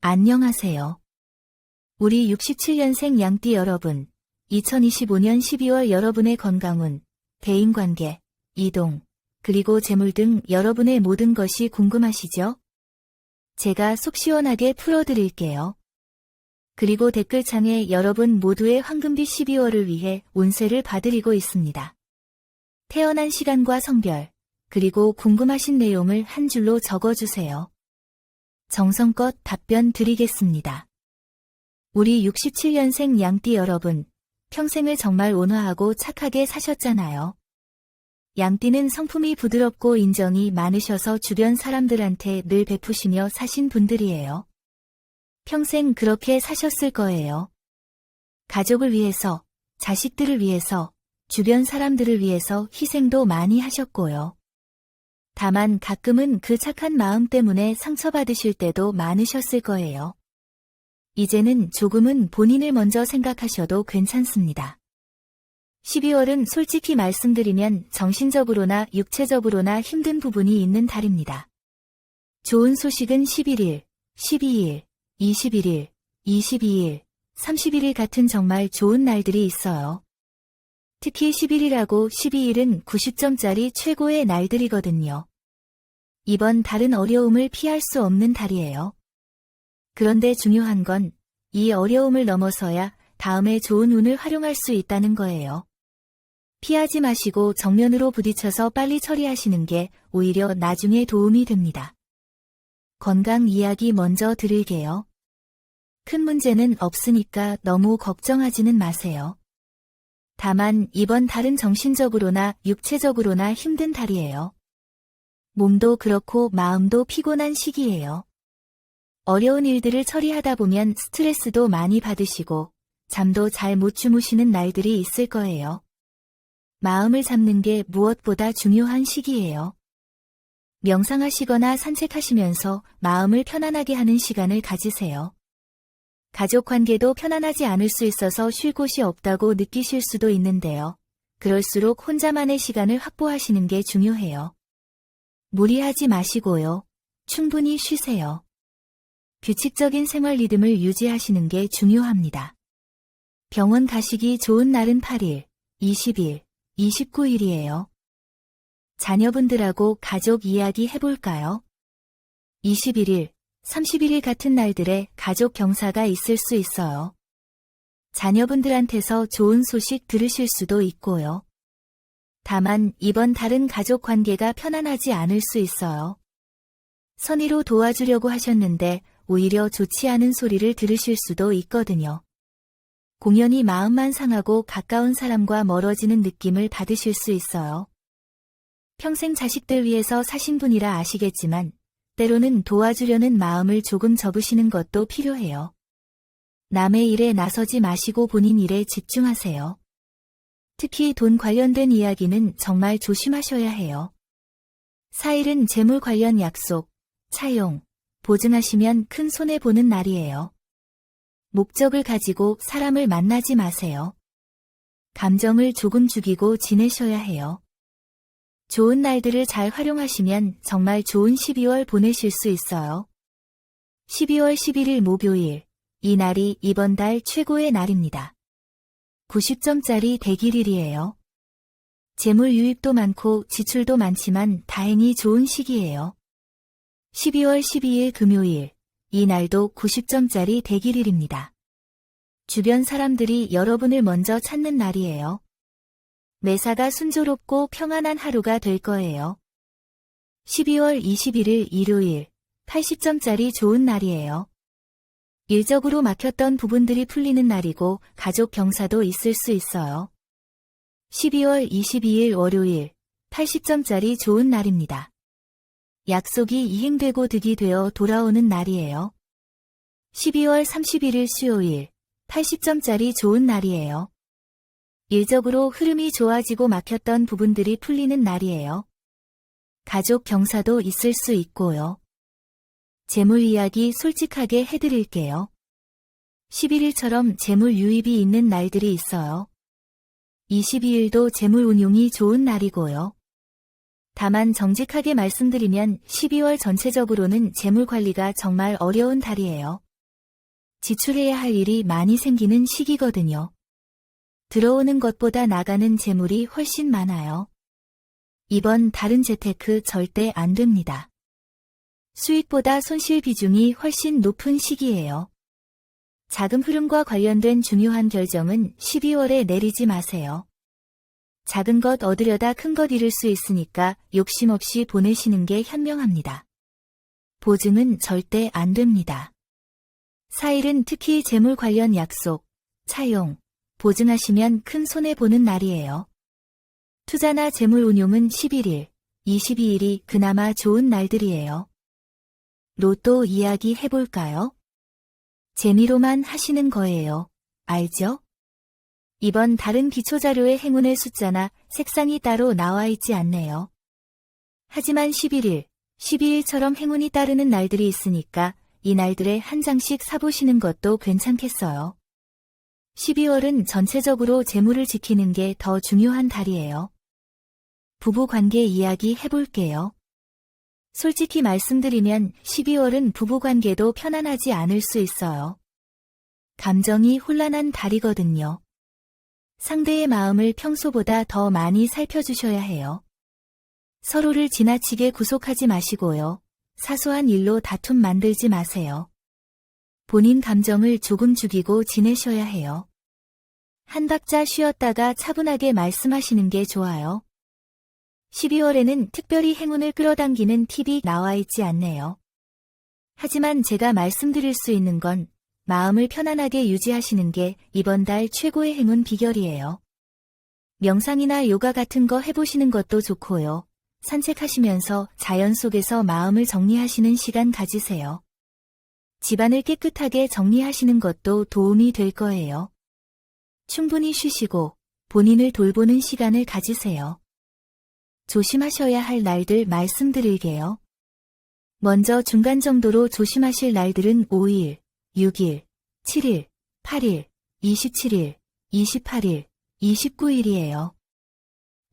안녕하세요. 우리 67년생 양띠 여러분, 2025년 12월 여러분의 건강운, 대인관계, 이동, 그리고 재물 등 여러분의 모든 것이 궁금하시죠? 제가 속 시원하게 풀어드릴게요. 그리고 댓글창에 여러분 모두의 황금비 12월을 위해 운세를 봐드리고 있습니다. 태어난 시간과 성별, 그리고 궁금하신 내용을 한 줄로 적어주세요. 정성껏 답변 드리겠습니다. 우리 67년생 양띠 여러분, 평생을 정말 온화하고 착하게 사셨잖아요. 양띠는 성품이 부드럽고 인정이 많으셔서 주변 사람들한테 늘 베푸시며 사신 분들이에요. 평생 그렇게 사셨을 거예요. 가족을 위해서, 자식들을 위해서, 주변 사람들을 위해서 희생도 많이 하셨고요. 다만 가끔은 그 착한 마음 때문에 상처받으실 때도 많으셨을 거예요. 이제는 조금은 본인을 먼저 생각하셔도 괜찮습니다. 12월은 솔직히 말씀드리면 정신적으로나 육체적으로나 힘든 부분이 있는 달입니다. 좋은 소식은 11일, 12일, 21일, 22일, 31일 같은 정말 좋은 날들이 있어요. 특히 11일하고 12일은 90점짜리 최고의 날들이거든요. 이번 달은 어려움을 피할 수 없는 달이에요. 그런데 중요한 건 이 어려움을 넘어서야 다음에 좋은 운을 활용할 수 있다는 거예요. 피하지 마시고 정면으로 부딪혀서 빨리 처리하시는 게 오히려 나중에 도움이 됩니다. 건강 이야기 먼저 드릴게요. 큰 문제는 없으니까 너무 걱정하지는 마세요. 다만 이번 달은 정신적으로나 육체적으로나 힘든 달이에요. 몸도 그렇고 마음도 피곤한 시기예요. 어려운 일들을 처리하다 보면 스트레스도 많이 받으시고 잠도 잘 못 주무시는 날들이 있을 거예요. 마음을 잡는 게 무엇보다 중요한 시기예요. 명상하시거나 산책하시면서 마음을 편안하게 하는 시간을 가지세요. 가족 관계도 편안하지 않을 수 있어서 쉴 곳이 없다고 느끼실 수도 있는데요. 그럴수록 혼자만의 시간을 확보하시는 게 중요해요. 무리하지 마시고요. 충분히 쉬세요. 규칙적인 생활 리듬을 유지하시는 게 중요합니다. 병원 가시기 좋은 날은 8일, 20일, 29일이에요. 자녀분들하고 가족 이야기 해볼까요? 21일, 31일 같은 날들에 가족 경사가 있을 수 있어요. 자녀분들한테서 좋은 소식 들으실 수도 있고요. 다만 이번 달은 가족 관계가 편안하지 않을 수 있어요. 선의로 도와주려고 하셨는데 오히려 좋지 않은 소리를 들으실 수도 있거든요. 공연히 마음만 상하고 가까운 사람과 멀어지는 느낌을 받으실 수 있어요. 평생 자식들 위해서 사신 분이라 아시겠지만 때로는 도와주려는 마음을 조금 접으시는 것도 필요해요. 남의 일에 나서지 마시고 본인 일에 집중하세요. 특히 돈 관련된 이야기는 정말 조심하셔야 해요. 4일은 재물 관련 약속, 차용, 보증하시면 큰 손해보는 날이에요. 목적을 가지고 사람을 만나지 마세요. 감정을 조금 죽이고 지내셔야 해요. 좋은 날들을 잘 활용하시면 정말 좋은 12월 보내실 수 있어요. 12월 11일 목요일, 이 날이 이번 달 최고의 날입니다. 90점짜리 대길일이에요. 재물 유입도 많고 지출도 많지만 다행히 좋은 시기예요. 12월 12일 금요일, 이 날도 90점짜리 대길일입니다. 주변 사람들이 여러분을 먼저 찾는 날이에요. 매사가 순조롭고 평안한 하루가 될 거예요. 12월 21일 일요일, 80점짜리 좋은 날이에요. 일적으로 막혔던 부분들이 풀리는 날이고 가족 경사도 있을 수 있어요. 12월 22일 월요일, 80점짜리 좋은 날입니다. 약속이 이행되고 득이 되어 돌아오는 날이에요. 12월 31일 수요일, 80점짜리 좋은 날이에요. 일적으로 흐름이 좋아지고 막혔던 부분들이 풀리는 날이에요. 가족 경사도 있을 수 있고요. 재물 이야기 솔직하게 해드릴게요. 11일처럼 재물 유입이 있는 날들이 있어요. 22일도 재물 운용이 좋은 날이고요. 다만 정직하게 말씀드리면 12월 전체적으로는 재물 관리가 정말 어려운 달이에요. 지출해야 할 일이 많이 생기는 시기거든요. 들어오는 것보다 나가는 재물이 훨씬 많아요. 이번 달은 재테크 절대 안 됩니다. 수익보다 손실 비중이 훨씬 높은 시기예요. 자금 흐름과 관련된 중요한 결정은 12월에 내리지 마세요. 작은 것 얻으려다 큰 것 잃을 수 있으니까 욕심 없이 보내시는 게 현명합니다. 보증은 절대 안 됩니다. 4일은 특히 재물 관련 약속, 차용, 보증하시면 큰 손해보는 날이에요. 투자나 재물 운용은 11일, 22일이 그나마 좋은 날들이에요. 로또 이야기 해볼까요? 재미로만 하시는 거예요. 알죠? 이번 달은 기초자료에 행운의 숫자나 색상이 따로 나와 있지 않네요. 하지만 11일, 12일처럼 행운이 따르는 날들이 있으니까 이 날들에 한 장씩 사보시는 것도 괜찮겠어요. 12월은 전체적으로 재물을 지키는 게 더 중요한 달이에요. 부부관계 이야기 해볼게요. 솔직히 말씀드리면 12월은 부부관계도 편안하지 않을 수 있어요. 감정이 혼란한 달이거든요. 상대의 마음을 평소보다 더 많이 살펴주셔야 해요. 서로를 지나치게 구속하지 마시고요. 사소한 일로 다툼 만들지 마세요. 본인 감정을 조금 죽이고 지내셔야 해요. 한 박자 쉬었다가 차분하게 말씀하시는 게 좋아요. 12월에는 특별히 행운을 끌어당기는 팁이 나와 있지 않네요. 하지만 제가 말씀드릴 수 있는 건 마음을 편안하게 유지하시는 게 이번 달 최고의 행운 비결이에요. 명상이나 요가 같은 거 해보시는 것도 좋고요. 산책하시면서 자연 속에서 마음을 정리하시는 시간 가지세요. 집안을 깨끗하게 정리하시는 것도 도움이 될 거예요. 충분히 쉬시고 본인을 돌보는 시간을 가지세요. 조심하셔야 할 날들 말씀드릴게요. 먼저 중간 정도로 조심하실 날들은 5일, 6일, 7일, 8일, 27일, 28일, 29일이에요.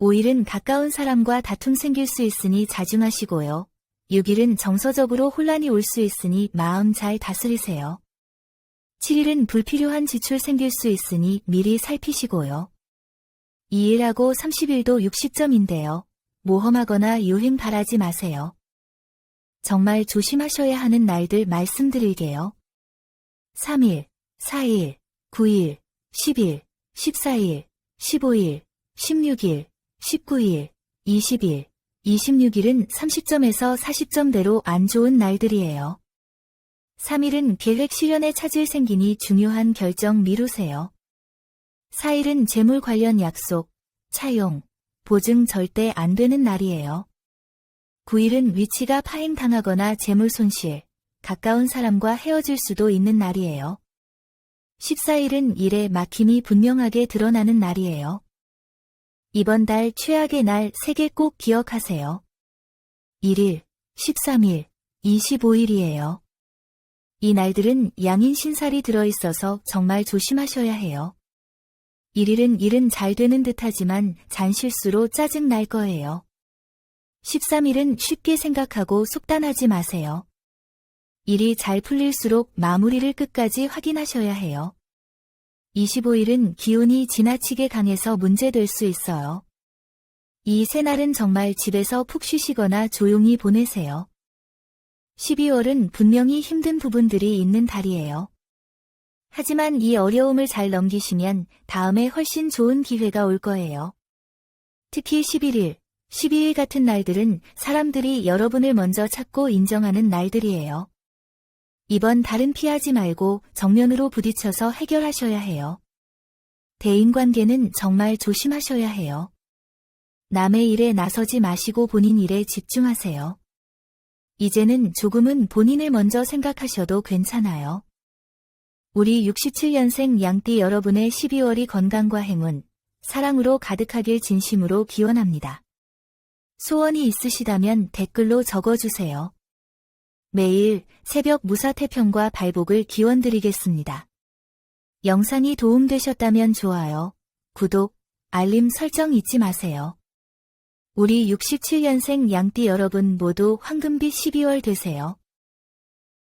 5일은 가까운 사람과 다툼 생길 수 있으니 자중하시고요. 6일은 정서적으로 혼란이 올 수 있으니 마음 잘 다스리세요. 7일은 불필요한 지출 생길 수 있으니 미리 살피시고요. 2일하고 30일도 60점인데요. 모험하거나 유행 바라지 마세요. 정말 조심하셔야 하는 날들 말씀드릴게요. 3일, 4일, 9일, 10일, 14일, 15일, 16일, 19일, 20일, 26일은 30점에서 40점대로 안 좋은 날들이에요. 3일은 계획 실현에 차질 생기니 중요한 결정 미루세요. 4일은 재물 관련 약속, 차용, 보증 절대 안 되는 날이에요. 9일은 위치가 파행당하거나 재물 손실, 가까운 사람과 헤어질 수도 있는 날이에요. 14일은 일에 막힘이 분명하게 드러나는 날이에요. 이번 달 최악의 날 3개 꼭 기억하세요. 1일, 13일, 25일이에요. 이 날들은 양인 신살이 들어있어서 정말 조심하셔야 해요. 1일은 일은 잘 되는 듯하지만 잔실수로 짜증 날 거예요. 13일은 쉽게 생각하고 속단하지 마세요. 일이 잘 풀릴수록 마무리를 끝까지 확인하셔야 해요. 25일은 기운이 지나치게 강해서 문제될 수 있어요. 이 세 날은 정말 집에서 푹 쉬시거나 조용히 보내세요. 12월은 분명히 힘든 부분들이 있는 달이에요. 하지만 이 어려움을 잘 넘기시면 다음에 훨씬 좋은 기회가 올 거예요. 특히 11일, 12일 같은 날들은 사람들이 여러분을 먼저 찾고 인정하는 날들이에요. 이번 달은 피하지 말고 정면으로 부딪혀서 해결하셔야 해요. 대인관계는 정말 조심하셔야 해요. 남의 일에 나서지 마시고 본인 일에 집중하세요. 이제는 조금은 본인을 먼저 생각하셔도 괜찮아요. 우리 67년생 양띠 여러분의 12월이 건강과 행운, 사랑으로 가득하길 진심으로 기원합니다. 소원이 있으시다면 댓글로 적어주세요. 매일 새벽 무사태평과 발복을 기원드리겠습니다. 영상이 도움되셨다면 좋아요, 구독, 알림 설정 잊지 마세요. 우리 67년생 양띠 여러분 모두 황금빛 12월 되세요.